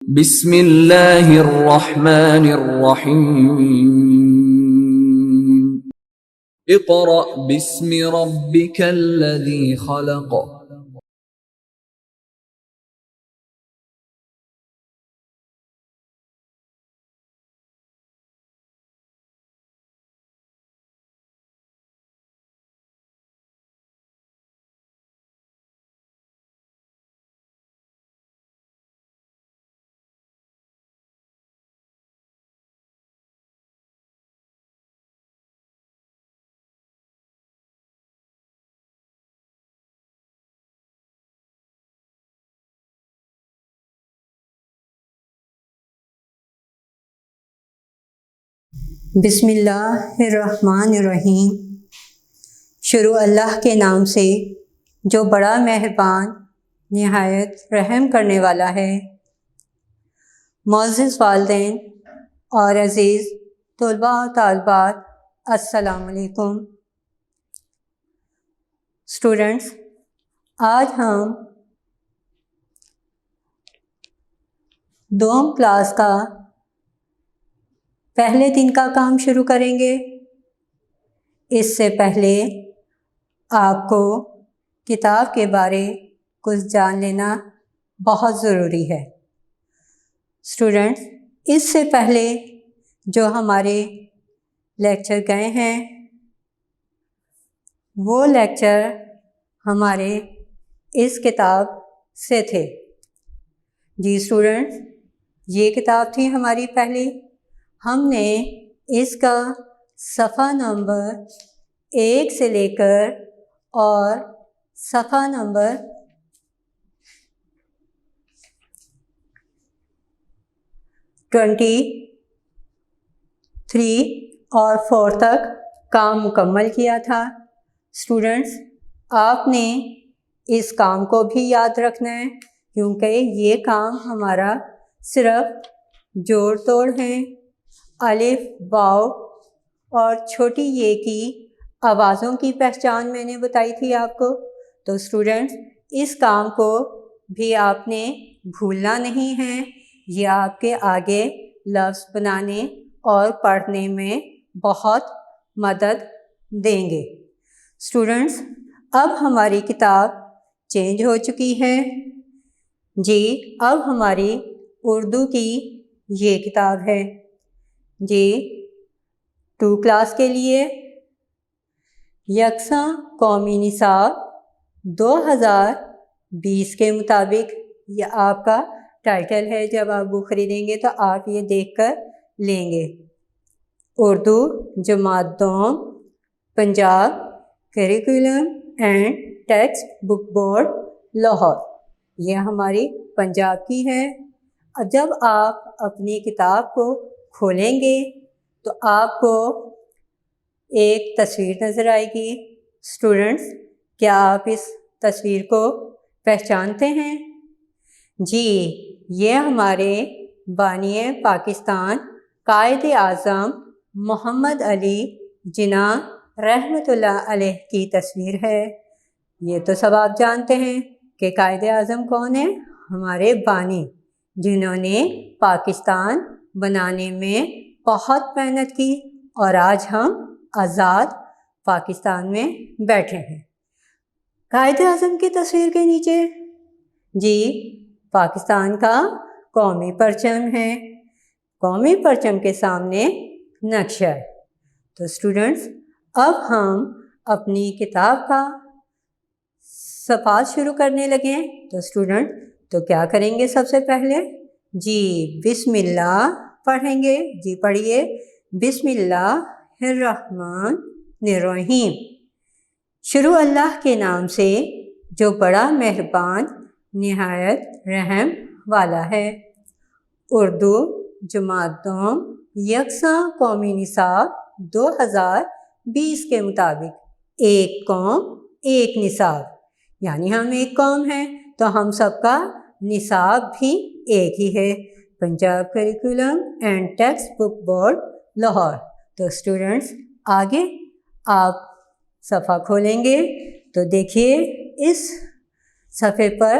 بسم اللہ الرحمن الرحیم اقرأ باسم ربک الذی خلق بسم اللہ الرحمن الرحیم۔ شروع اللہ کے نام سے جو بڑا مہربان نہایت رحم کرنے والا ہے۔ معزز والدین اور عزیز طلباء و طالبات، السلام علیکم۔ اسٹوڈنٹس، آج ہم دوم کلاس کا پہلے دن کا کام شروع کریں گے۔ اس سے پہلے آپ کو کتاب کے بارے کچھ جان لینا بہت ضروری ہے۔ اسٹوڈنٹس، اس سے پہلے جو ہمارے لیکچر گئے ہیں وہ لیکچر ہمارے اس کتاب سے تھے۔ جی اسٹوڈنٹس، یہ کتاب تھی ہماری پہلی۔ ہم نے اس کا صفحہ نمبر 1 سے لے کر اور صفحہ نمبر 23 اور 4 تک کام مکمل کیا تھا۔ اسٹوڈنٹس، آپ نے اس کام کو بھی یاد رکھنا ہے، کیونکہ یہ کام ہمارا صرف جوڑ توڑ ہے۔ الف، واو اور چھوٹی یہ کی آوازوں کی پہچان میں نے بتائی تھی آپ کو۔ تو اسٹوڈنٹس، اس کام کو بھی آپ نے بھولنا نہیں ہے۔ یہ آپ کے آگے لفظ بنانے اور پڑھنے میں بہت مدد دیں گے۔ اسٹوڈنٹس، اب ہماری کتاب چینج ہو چکی ہے۔ جی، اب ہماری اردو کی یہ کتاب ہے۔ جی، 2 کلاس کے لیے یکساں قومی نصاب 2020 کے مطابق یہ آپ کا ٹائٹل ہے۔ جب آپ بک خریدیں گے تو آپ یہ دیکھ کر لیں گے۔ اردو جماعت دوم، Punjab curriculum and text book board, Lahore, یہ ہماری پنجاب کی ہے۔ جب آپ اپنی کتاب کو کھولیں گے تو آپ کو ایک تصویر نظر آئے گی۔ اسٹوڈنٹس، کیا آپ اس تصویر کو پہچانتے ہیں؟ جی، یہ ہمارے بانی پاکستان قائد اعظم محمد علی جناح رحمۃ اللہ علیہ کی تصویر ہے۔ یہ تو سب آپ جانتے ہیں کہ قائد اعظم کون ہے؟ ہمارے بانی، جنہوں نے پاکستان بنانے میں بہت محنت کی اور آج ہم آزاد پاکستان میں بیٹھے ہیں۔ قائد اعظم کی تصویر کے نیچے جی پاکستان کا قومی پرچم ہے۔ قومی پرچم کے سامنے نقشہ ہے۔ تو اسٹوڈنٹس، اب ہم اپنی کتاب کا صفحات شروع کرنے لگے ہیں۔ تو اسٹوڈنٹ، تو کیا کریں گے سب سے پہلے؟ جی، بسم اللہ پڑھیں گے۔ جی پڑھیے، بسم اللہ الرحمن الرحیم۔ شروع اللہ کے نام سے جو بڑا مہربان نہایت رحم والا ہے۔ اردو جماعت دوم یکساں قومی نصاب 2020 کے مطابق ایک قوم ایک نصاب، یعنی ہم ایک قوم ہیں تو ہم سب کا نصاب بھی ایک ہی ہے، Punjab curriculum and text book board, Lahore. تو اسٹوڈنٹس، آگے آپ صفحہ کھولیں گے تو دیکھیے اس صفحے پر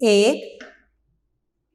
1,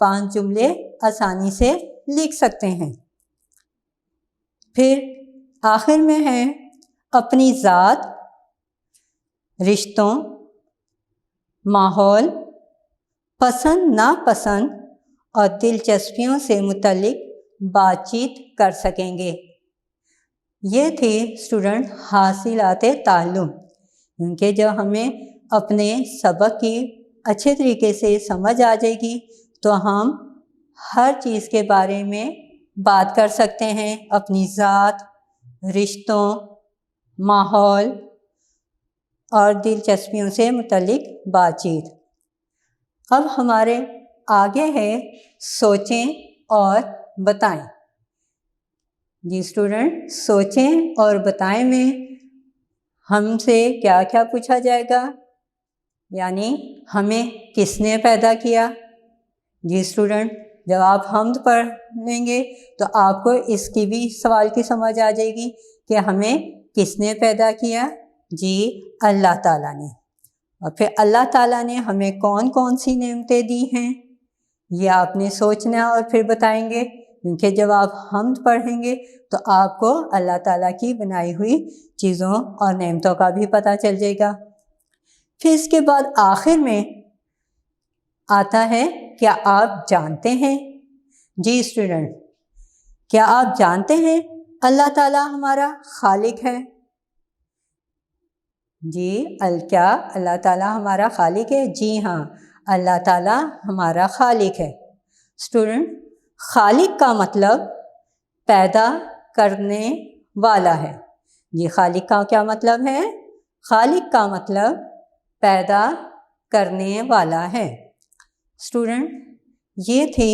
5 جملے آسانی سے لکھ سکتے ہیں۔ پھر آخر میں ہے اپنی ذات، رشتوں، ماحول، پسند ناپسند اور دلچسپیوں سے متعلق بات چیت کر سکیں گے۔ یہ تھی اسٹوڈنٹ حاصلات تعلم، کیونکہ جب ہمیں اپنے سبق کی اچھے طریقے سے سمجھ آ جائے گی تو ہم ہر چیز کے بارے میں بات کر سکتے ہیں، اپنی ذات، رشتوں، ماحول اور دلچسپیوں سے متعلق بات چیت۔ اب ہمارے آگے ہے سوچیں اور بتائیں۔ جی اسٹوڈنٹ، سوچیں اور بتائیں میں ہم سے کیا کیا پوچھا جائے گا، یعنی ہمیں کس نے پیدا کیا؟ جی اسٹوڈنٹ، جب آپ حمد پڑھ لیں گے تو آپ کو اس کی بھی سوال کی سمجھ آ جائے گی کہ ہمیں کس نے پیدا کیا؟ جی اللہ تعالیٰ نے۔ اور پھر اللہ تعالیٰ نے ہمیں کون کون سی نعمتیں دی ہیں یہ آپ نے سوچنا اور پھر بتائیں گے، کیونکہ جب آپ حمد پڑھیں گے تو آپ کو اللہ تعالیٰ کی بنائی ہوئی چیزوں اور نعمتوں کا بھی پتہ چل جائے گا۔ پھر اس کے بعد آخر میں آتا ہے کیا آپ جانتے ہیں؟ جی اسٹوڈنٹ، کیا آپ جانتے ہیں اللہ تعالیٰ ہمارا خالق ہے؟ جی کیا اللہ تعالیٰ ہمارا خالق ہے؟ جی ہاں، اللہ تعالیٰ ہمارا خالق ہے۔ اسٹوڈنٹ، خالق کا مطلب پیدا کرنے والا ہے۔ جی خالق کا کیا مطلب ہے؟ خالق کا مطلب پیدا کرنے والا ہے۔ اسٹوڈنٹ، یہ تھی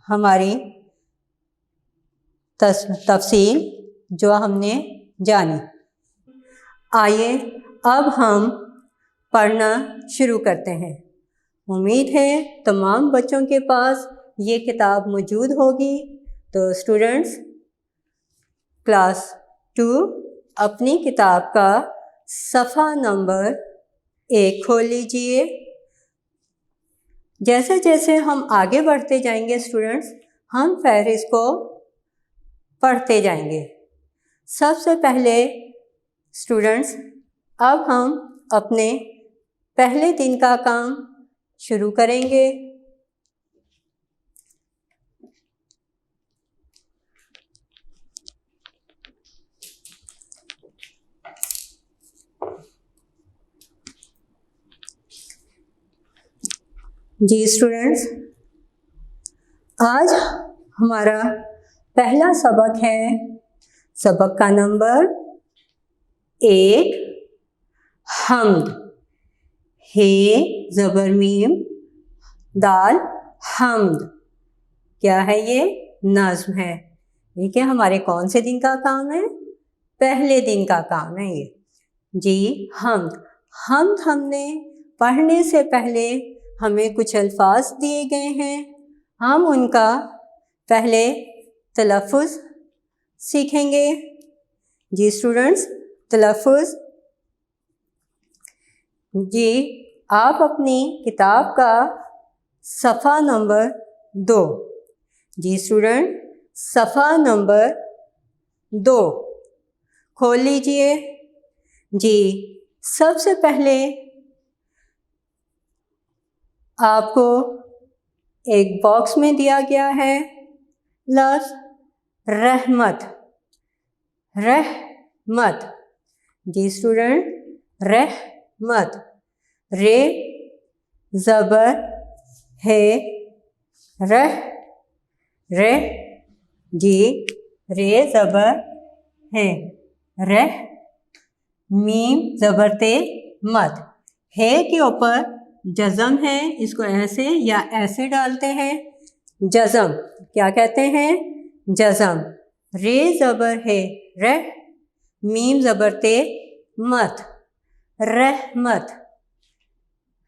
ہماری تفصیل جو ہم نے جانی۔ آئیے اب ہم پڑھنا شروع کرتے ہیں۔ امید ہے تمام بچوں کے پاس یہ کتاب موجود ہوگی۔ تو اسٹوڈنٹس، کلاس 2 اپنی کتاب کا صفحہ نمبر 1 کھول لیجئے۔ جیسے جیسے ہم آگے بڑھتے جائیں گے اسٹوڈنٹس، ہم فہرست کو پڑھتے جائیں گے۔ سب سے پہلے اسٹوڈنٹس، اب ہم اپنے پہلے دن کا کام شروع کریں گے۔ جی اسٹوڈنٹس، آج ہمارا پہلا سبق ہے، سبق کا نمبر 1 حمد۔ ہے زبر میم دال حمد، کیا ہے یہ؟ نظم ہے۔ ٹھیک ہے، ہمارے کون سے دن کا کام ہے؟ پہلے دن کا کام ہے یہ۔ جی حمد، حمد ہم نے پڑھنے سے پہلے ہمیں کچھ الفاظ دیے گئے ہیں، ہم ان کا پہلے تلفظ سیکھیں گے۔ جی اسٹوڈنٹس، تلفظ، جی آپ اپنی کتاب کا صفحہ نمبر 2، جی اسٹوڈنٹ صفحہ نمبر 2 کھول لیجئے۔ جی سب سے پہلے آپ کو ایک باکس میں دیا گیا ہے لفظ رحمت، رحمت۔ جی اسٹوڈنٹ، رحمت، رے زبر ہے، رہ، رہ، جی رے زبر ہے، رہ، میم زبر تے مت، ہے کے اوپر جزم ہے، اس کو ایسے یا ایسے ڈالتے ہیں، جزم، کیا کہتے ہیں؟ جزم۔ رے زبر ہے، رہ، میم زبر تے مت، رحمت،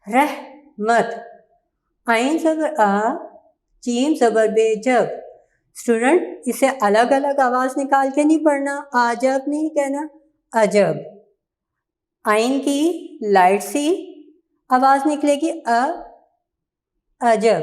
رحمت۔ عین زبر آ، جیم زبر بے جب۔ اسٹوڈنٹ، اسے الگ الگ آواز نکال کے نہیں پڑھنا، عجب نہیں کہنا، عجب۔ عین کی لائٹ سی آواز نکلے گی، عجب،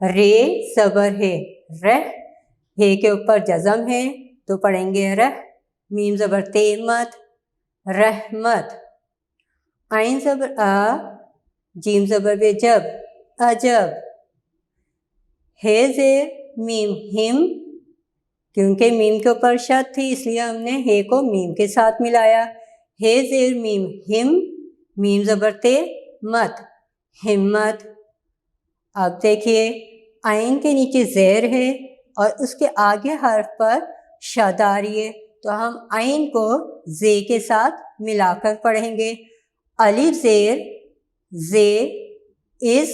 رے زبر ہے رہ، ہے کے اوپر جزم ہے تو پڑھیں گے رہ، میم زبر تے مت رحمت، عین زبر آ، جیم زبر بے جب عجب، ہے زیر میم ہم، کیونکہ میم کے اوپر شد تھی اس لیے ہم نے ہے کو میم کے ساتھ ملایا، ہے زیر میم ہم، میم زبر تے مت ہمت۔ اب دیکھیے عین کے نیچے زیر ہے اور اس کے آگے حرف پر شد آ رہی ہے تو ہم عین کو زے کے ساتھ ملا کر پڑھیں گے، الف زیر زے از،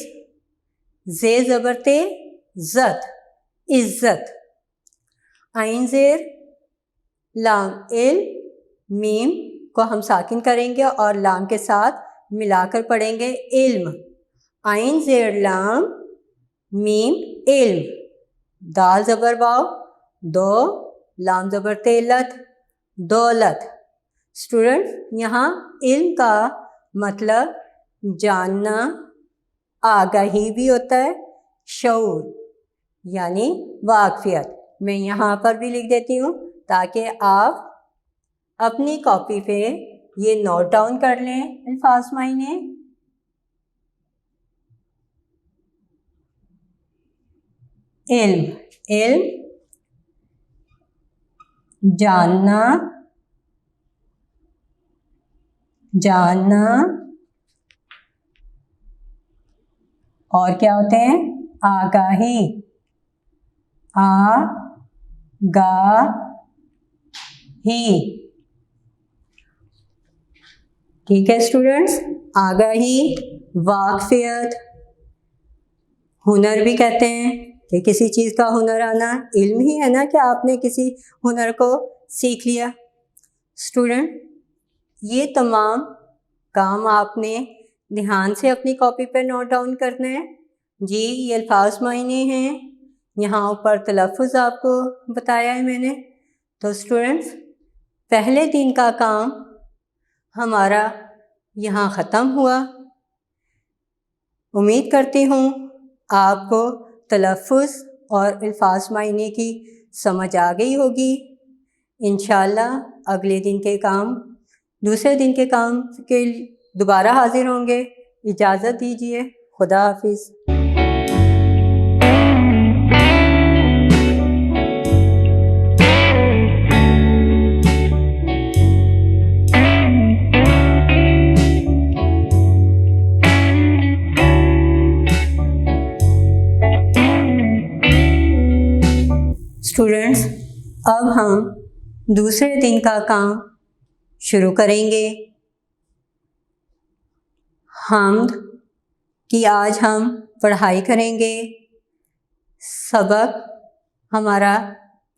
زے زبر تے زت عزت، عین زیر لام ال، میم کو ہم ساکن کریں گے اور لام کے ساتھ ملا کر پڑھیں گے علم، عین زیر لام میم علم، دال زبر واو دو، لام زبر تے لت دولت۔ اسٹوڈنٹ یہاں علم کا مطلب جاننا، آگاہی بھی ہوتا ہے، شعور یعنی واقفیت۔ میں یہاں پر بھی لکھ دیتی ہوں تاکہ آپ اپنی کاپی پہ یہ نوٹ ڈاؤن کر لیں الفاظ معنی۔ علم علم جاننا جاننا، اور کیا ہوتے ہیں آگاہی آگاہی، ٹھیک ہے اسٹوڈنٹس، آگاہی واقفیت، ہنر بھی کہتے ہیں کہ کسی چیز کا ہنر آنا علم ہی ہے نا کہ آپ نے کسی ہنر کو سیکھ لیا۔ اسٹوڈنٹ یہ تمام کام آپ نے دھیان سے اپنی کاپی پہ نوٹ ڈاؤن کرنا ہے۔ جی یہ الفاظ معنی ہیں، یہاں اوپر تلفظ آپ کو بتایا ہے میں نے۔ تو اسٹوڈنٹس پہلے دن کا کام ہمارا یہاں ختم ہوا، امید کرتی ہوں آپ کو تلفظ اور الفاظ معنی کی سمجھ آ گئی ہوگی۔ انشاءاللہ اگلے دن کے کام دوسرے دن کے کام کے دوبارہ حاضر ہوں گے۔ اجازت دیجیے، خدا حافظ۔ اسٹوڈنٹس اب ہم دوسرے دن کا کام شروع کریں گے۔ حمد کی آج ہم پڑھائی کریں گے۔ سبق ہمارا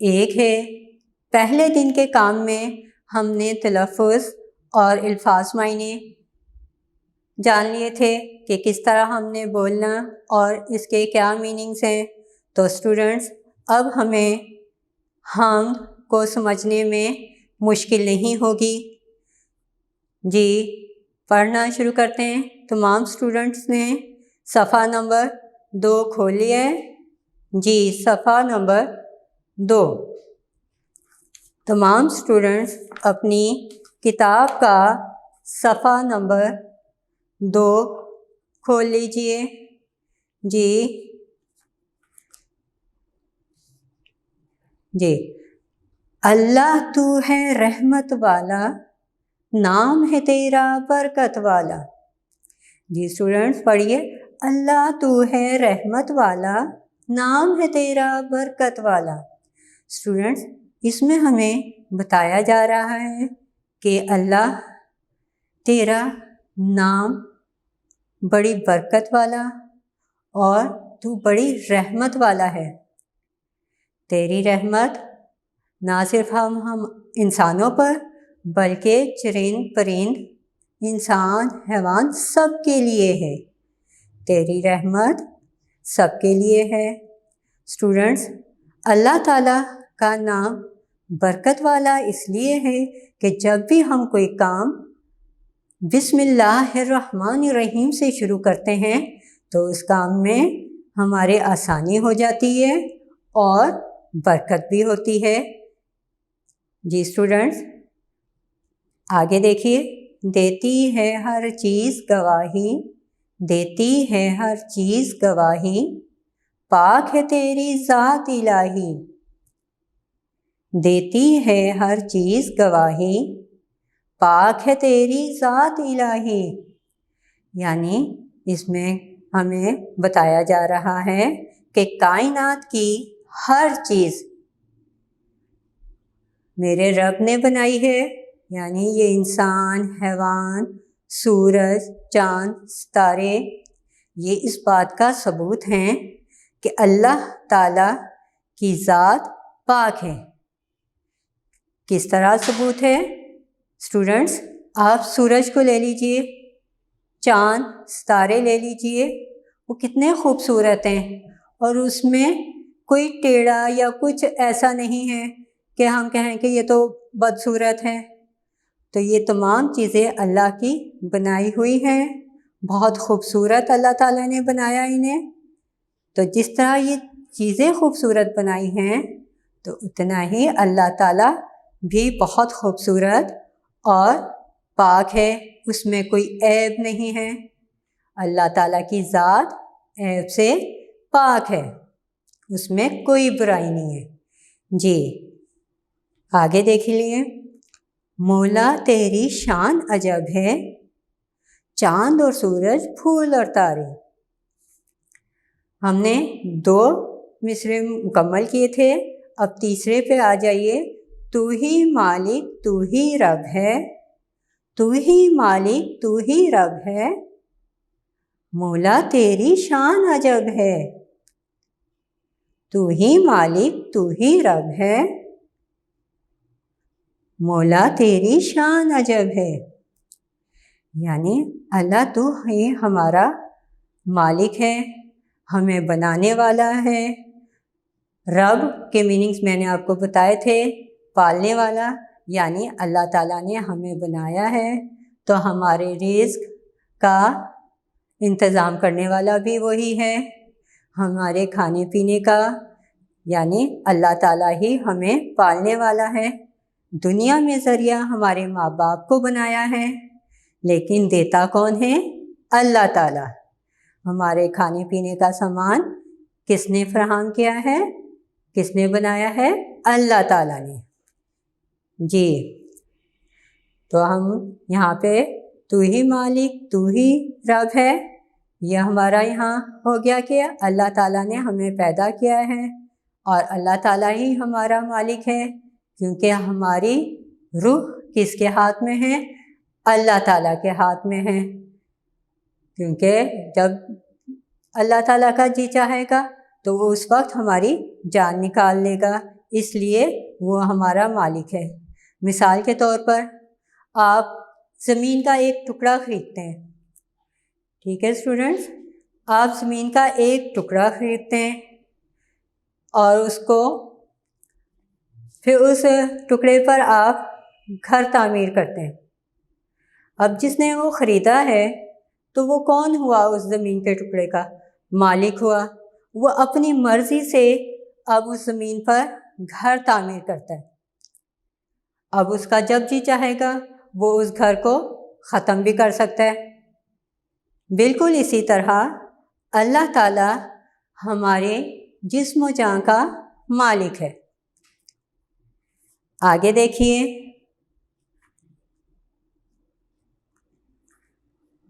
ایک ہے۔ پہلے دن کے کام میں ہم نے تلفظ اور الفاظ معنی جان لیے تھے کہ کس طرح ہم نے بولنا اور اس کے کیا میننگس ہیں۔ تو اسٹوڈنٹس اب ہمیں حمد کو سمجھنے میں مشکل نہیں ہوگی۔ جی پڑھنا شروع کرتے ہیں۔ تمام اسٹوڈنٹس نے صفحہ نمبر 2 کھول لیا ہے؟ جی صفحہ نمبر 2۔ تمام اسٹوڈنٹس اپنی کتاب کا صفحہ نمبر 2 کھول لیجئے۔ جی اللہ تو ہے رحمت والا، نام ہے تیرا برکت والا۔ جی اسٹوڈنٹس پڑھیے، اللہ تو ہے رحمت والا، نام ہے تیرا برکت والا۔ اسٹوڈنٹس اس میں ہمیں بتایا جا رہا ہے کہ اللہ تیرا نام بڑی برکت والا اور تو بڑی رحمت والا ہے۔ تیری رحمت نہ صرف ہم انسانوں پر بلکہ چرند پرند انسان حیوان سب کے لیے ہے۔ تیری رحمت سب کے لیے ہے۔ اسٹوڈنٹس اللہ تعالیٰ کا نام برکت والا اس لیے ہے کہ جب بھی ہم کوئی کام بسم اللہ الرحمن الرحیم سے شروع کرتے ہیں تو اس کام میں ہمارے آسانی ہو جاتی ہے اور برکت بھی ہوتی ہے۔ جی اسٹوڈنٹس آگے دیکھیے، دیتی ہے ہر چیز گواہی، دیتی ہے ہر چیز گواہی، پاک ہے تیری ذات الہی، دیتی ہے ہر چیز گواہی، پاک ہے تیری ذات الہی۔ یعنی اس میں ہمیں بتایا جا رہا ہے کہ کائنات کی ہر چیز میرے رب نے بنائی ہے، یعنی یہ انسان، حیوان، سورج، چاند، ستارے، یہ اس بات کا ثبوت ہیں کہ اللہ تعالیٰ کی ذات پاک ہے۔ کس طرح ثبوت ہے؟ اسٹوڈنٹس آپ سورج کو لے لیجئے، چاند، ستارے لے لیجئے، وہ کتنے خوبصورت ہیں، اور اس میں کوئی ٹیڑھا یا کچھ ایسا نہیں ہے کہ ہم کہیں کہ یہ تو بدصورت ہے۔ تو یہ تمام چیزیں اللہ کی بنائی ہوئی ہیں، بہت خوبصورت اللہ تعالیٰ نے بنایا انہیں۔ تو جس طرح یہ چیزیں خوبصورت بنائی ہیں تو اتنا ہی اللہ تعالیٰ بھی بہت خوبصورت اور پاک ہے، اس میں کوئی عیب نہیں ہے۔ اللہ تعالیٰ کی ذات عیب سے پاک ہے، اس میں کوئی برائی نہیں ہے۔ جی آگے دیکھ لیے، مولا تیری شان عجب ہے، چاند اور سورج، پھول اور تارے۔ ہم نے 2 مصرے مکمل کیے تھے، اب تیسرے پہ آ جائیے۔ تو ہی مالک تو ہی رب ہے، تو ہی مالک تو ہی رب ہے، مولا تیری شان عجب ہے، تو ہی مالک تو ہی رب ہے، مولا تیری شان عجب ہے۔ یعنی اللہ تو ہی ہمارا مالک ہے، ہمیں بنانے والا ہے۔ رب کے میننگز میں نے آپ کو بتائے تھے، پالنے والا، یعنی اللہ تعالیٰ نے ہمیں بنایا ہے تو ہمارے رزق کا انتظام کرنے والا بھی وہی ہے، ہمارے کھانے پینے کا، یعنی اللہ تعالیٰ ہی ہمیں پالنے والا ہے۔ دنیا میں ذریعہ ہمارے ماں باپ کو بنایا ہے، لیکن دیتا کون ہے؟ اللہ تعالیٰ۔ ہمارے کھانے پینے کا سامان کس نے فراہم کیا ہے؟ کس نے بنایا ہے؟ اللہ تعالیٰ نے۔ جی تو ہم یہاں پہ تو ہی مالک تو ہی رب ہے، یہ ہمارا یہاں ہو گیا کہ اللہ تعالیٰ نے ہمیں پیدا کیا ہے اور اللہ تعالیٰ ہی ہمارا مالک ہے، کیونکہ ہماری روح کس کے ہاتھ میں ہے؟ اللہ تعالیٰ کے ہاتھ میں ہے، کیونکہ جب اللہ تعالیٰ کا جی چاہے گا تو وہ اس وقت ہماری جان نکال لے گا، اس لیے وہ ہمارا مالک ہے۔ مثال کے طور پر آپ زمین کا ایک ٹکڑا خریدتے ہیں، ٹھیک ہے اسٹوڈنٹس، آپ زمین کا ایک ٹکڑا خریدتے ہیں اور اس کو پھر اس ٹکڑے پر آپ گھر تعمیر کرتے ہیں۔ اب جس نے وہ خریدا ہے تو وہ کون ہوا اس زمین کے ٹکڑے کا؟ مالک ہوا۔ وہ اپنی مرضی سے اب اس زمین پر گھر تعمیر کرتا ہے، اب اس کا جب جی چاہے گا وہ اس گھر کو ختم بھی کر سکتا ہے۔ بالکل اسی طرح اللہ تعالیٰ ہمارے جسم و جان کا مالک ہے۔ آگے دیکھیے،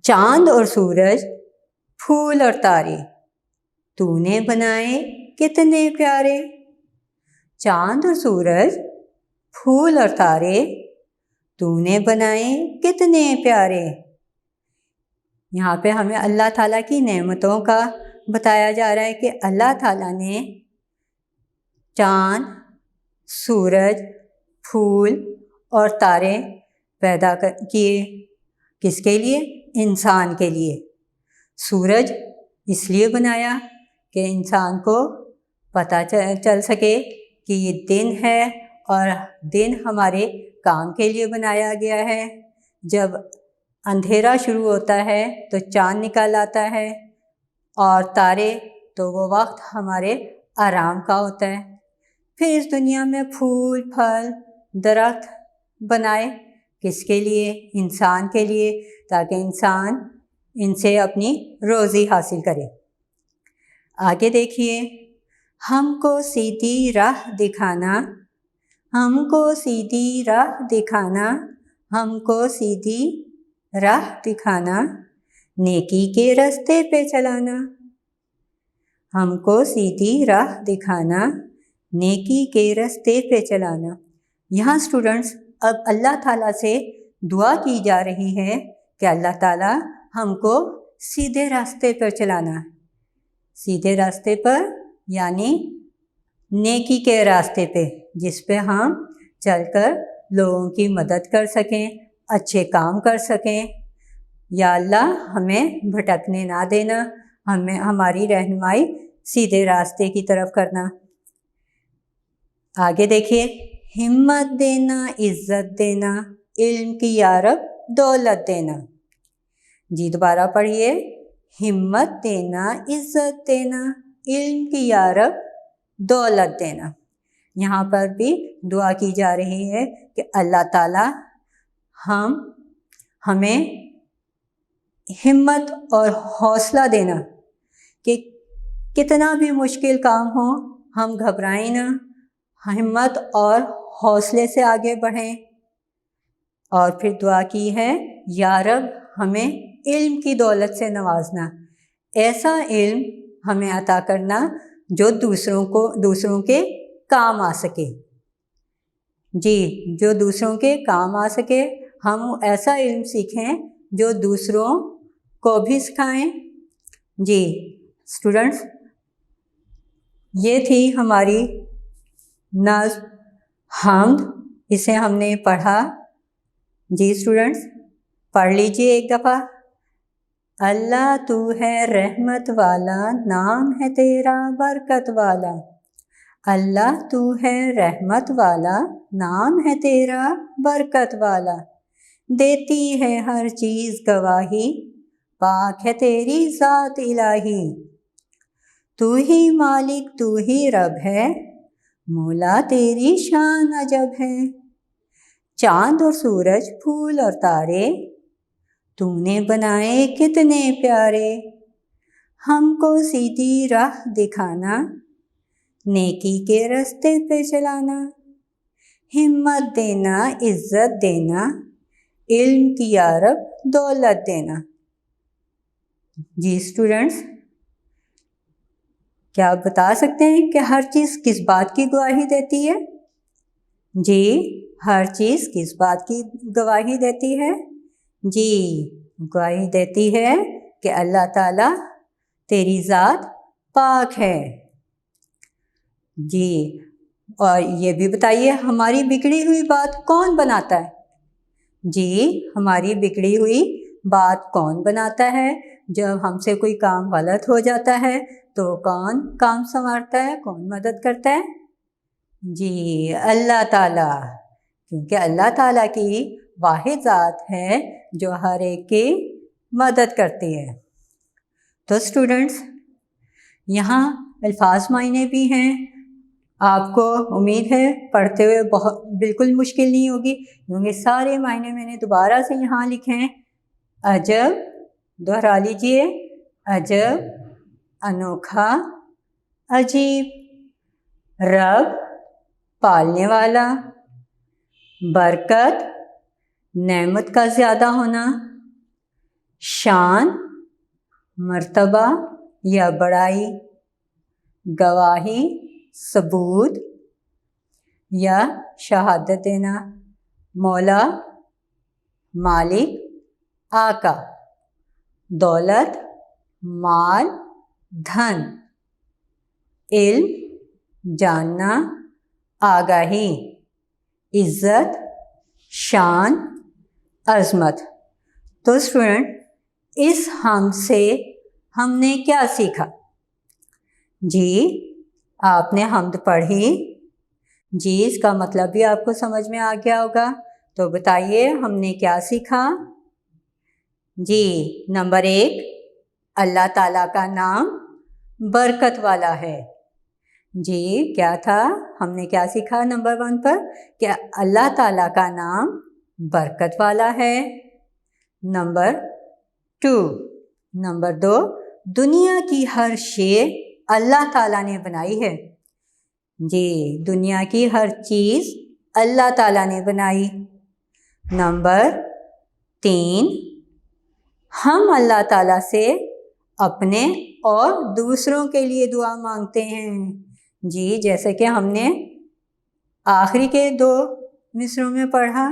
چاند اور سورج، پھول اور تارے، تو نے بنائے کتنے پیارے۔ چاند اور سورج، پھول اور تارے، تو نے بنائے کتنے پیارے۔ یہاں پہ ہمیں اللہ تعالیٰ کی نعمتوں کا بتایا جا رہا ہے کہ اللہ تعالیٰ نے چاند، سورج، پھول اور تارے پیدا کیے، کس کے لیے؟ انسان کے لیے۔ سورج اس لیے بنایا کہ انسان کو پتہ چل سکے کہ یہ دن ہے اور دن ہمارے کام کے لیے بنایا گیا ہے۔ جب اندھیرا شروع ہوتا ہے تو چاند نکل آتا ہے اور تارے تو وہ وقت ہمارے آرام کا ہوتا ہے۔ پھر اس دنیا میں پھول پھل درخت بنائے، کس کے لیے؟ انسان کے لیے، تاکہ انسان ان سے اپنی روزی حاصل کرے۔ آگے دیکھیے، ہم کو سیدھی راہ دکھانا، ہم کو سیدھی راہ دکھانا، ہم کو سیدھی راہ دکھانا، نیکی کے راستے پہ چلانا، ہم کو سیدھی راہ دکھانا، نیکی کے راستے پہ چلانا۔ یہاں اسٹوڈنٹس اب اللہ تعالیٰ سے دعا کی جا رہی ہے کہ اللہ تعالیٰ ہم کو سیدھے راستے پر چلانا، سیدھے راستے پر یعنی نیکی کے راستے پہ، جس پہ ہم چل کر لوگوں کی مدد کر سکیں، اچھے کام کر سکیں۔ یا اللہ ہمیں بھٹکنے نہ دینا، ہماری رہنمائی سیدھے راستے کی طرف کرنا۔ آگے دیکھیے، ہمت دینا، عزت دینا، علم کی یا رب دولت دینا۔ جی دوبارہ پڑھیے، ہمت دینا، عزت دینا، علم کی یا رب دولت دینا۔ یہاں پر بھی دعا کی جا رہی ہے کہ اللہ تعالیٰ ہمیں ہمت اور حوصلہ دینا کہ کتنا بھی مشکل کام ہو ہم گھبرائیں نہ، ہمت اور حوصلے سے آگے بڑھیں۔ اور پھر دعا کی ہے، یا رب ہمیں علم کی دولت سے نوازنا، ایسا علم ہمیں عطا کرنا جو دوسروں کے کام آ سکے۔ جی، جو دوسروں کے کام آ سکے، ہم ایسا علم سیکھیں جو دوسروں کو بھی سکھائیں۔ جی اسٹوڈنٹس، یہ تھی ہماری نظم حمد، اسے ہم نے پڑھا۔ جی اسٹوڈنٹس پڑھ لیجئے ایک دفعہ۔ اللہ تو ہے رحمت والا، نام ہے تیرا برکت والا۔ اللہ تو ہے رحمت والا، نام ہے تیرا برکت والا۔ دیتی ہے ہر چیز گواہی، پاک ہے تیری ذات الہی۔ تو ہی مالک تو ہی رب ہے، مولا تیری شان عجب ہے۔ چاند اور سورج پھول اور تارے، تو نے بنائے کتنے پیارے۔ ہم کو سیدھی راہ دکھانا، نیکی کے راستے پہ چلانا۔ ہمت دینا، عزت دینا، علم کی یا رب دولت دینا۔ جی اسٹوڈنٹس، کیا آپ بتا سکتے ہیں کہ ہر چیز کس بات کی گواہی دیتی ہے؟ جی، ہر چیز کس بات کی گواہی دیتی ہے؟ جی، گواہی دیتی ہے کہ اللہ تعالیٰ تیری ذات پاک ہے۔ جی، اور یہ بھی بتائیے، ہماری بگڑی ہوئی بات کون بناتا ہے؟ جی، ہماری بگڑی ہوئی بات کون بناتا ہے؟ جب ہم سے کوئی کام غلط ہو جاتا ہے تو کون کام سنوارتا ہے، کون مدد کرتا ہے؟ جی، اللہ تعالیٰ، کیونکہ اللہ تعالیٰ کی واحد ذات ہے جو ہر ایک کی مدد کرتی ہے۔ تو اسٹوڈنٹس، یہاں الفاظ معنی بھی ہیں، آپ کو امید ہے پڑھتے ہوئے بالکل مشکل نہیں ہوگی، کیونکہ سارے معنی میں نے دوبارہ سے یہاں لکھے ہیں۔ عجب، دہرا لیجئے، عجب، انوکھا، عجیب، رب، پالنے والا، برکت، نعمت کا زیادہ ہونا، شان، مرتبہ یا بڑائی، گواہی، ثبوت یا شہادت دینا، مولا، مالک، آقا، دولت، مال، دھن، علم، جاننا، آگاہی، عزت، شان، عظمت۔ تو اسٹوڈنٹ، اس حمد سے ہم نے کیا سیکھا؟ جی، آپ نے حمد پڑھی، جی اس کا مطلب بھی آپ کو سمجھ میں آ گیا ہوگا، تو بتائیے ہم نے کیا سیکھا؟ جی، نمبر 1، اللہ تعالیٰ کا نام برکت والا ہے۔ جی کیا تھا، ہم نے کیا سیکھا نمبر 1 پر کہ اللہ تعالیٰ کا نام برکت والا ہے۔ نمبر 2 دنیا کی ہر شے اللہ تعالیٰ نے بنائی ہے۔ جی دنیا کی ہر چیز اللہ تعالیٰ نے بنائی۔ نمبر 3 ہم اللہ تعالیٰ سے اپنے اور دوسروں کے لیے دعا مانگتے ہیں۔ جی جیسے کہ ہم نے آخری کے 2 مصروں میں پڑھا،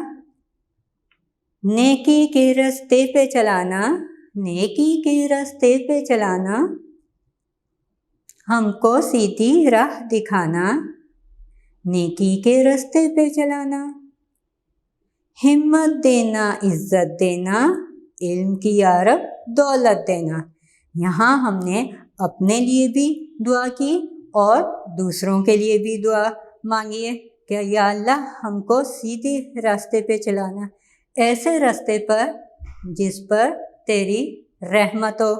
نیکی کے راستے پہ چلانا، نیکی کے راستے پہ چلانا، ہم کو سیدھی راہ دکھانا، نیکی کے راستے پہ چلانا، ہمت دینا، عزت دینا، علم کی یا رب دولت دینا۔ یہاں ہم نے اپنے لیے بھی دعا کی اور دوسروں کے لیے بھی دعا مانگی ہے کہ یا اللہ ہم کو سیدھے راستے پہ چلانا، ایسے راستے پر جس پر تیری رحمت ہو۔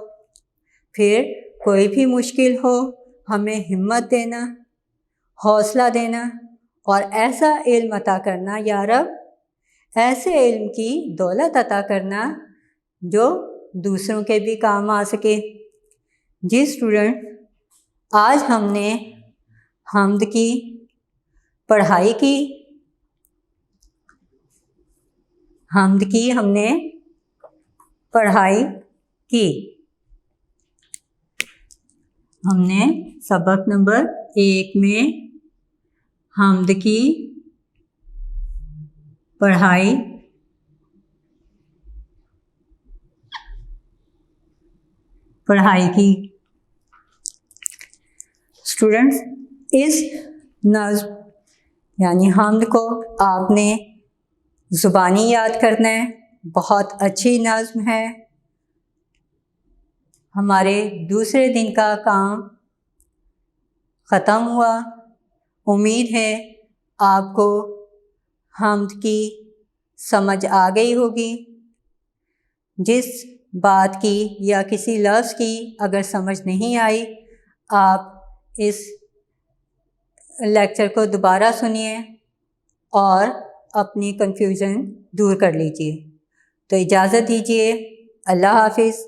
پھر کوئی بھی مشکل ہو ہمیں ہمت دینا، حوصلہ دینا اور ایسا علم عطا کرنا یا رب، ایسے علم کی دولت عطا کرنا جو دوسروں کے بھی کام آ سکے۔ جی اسٹوڈنٹ، آج ہم نے حمد کی پڑھائی کی، حمد کی ہم نے پڑھائی کی۔ ہم نے سبق نمبر 1 میں حمد کی پڑھائی کی۔ اسٹوڈنٹس اس نظم یعنی حمد کو آپ نے زبانی یاد کرنا ہے، بہت اچھی نظم ہے۔ ہمارے دوسرے دن کا کام ختم ہوا۔ امید ہے آپ کو حمد کی سمجھ آ گئی ہوگی۔ جس بات کی یا کسی لفظ کی اگر سمجھ نہیں آئی، آپ اس لیکچر کو دوبارہ سنیے اور اپنی کنفیوژن دور کر لیجیے۔ تو اجازت دیجیے، اللہ حافظ۔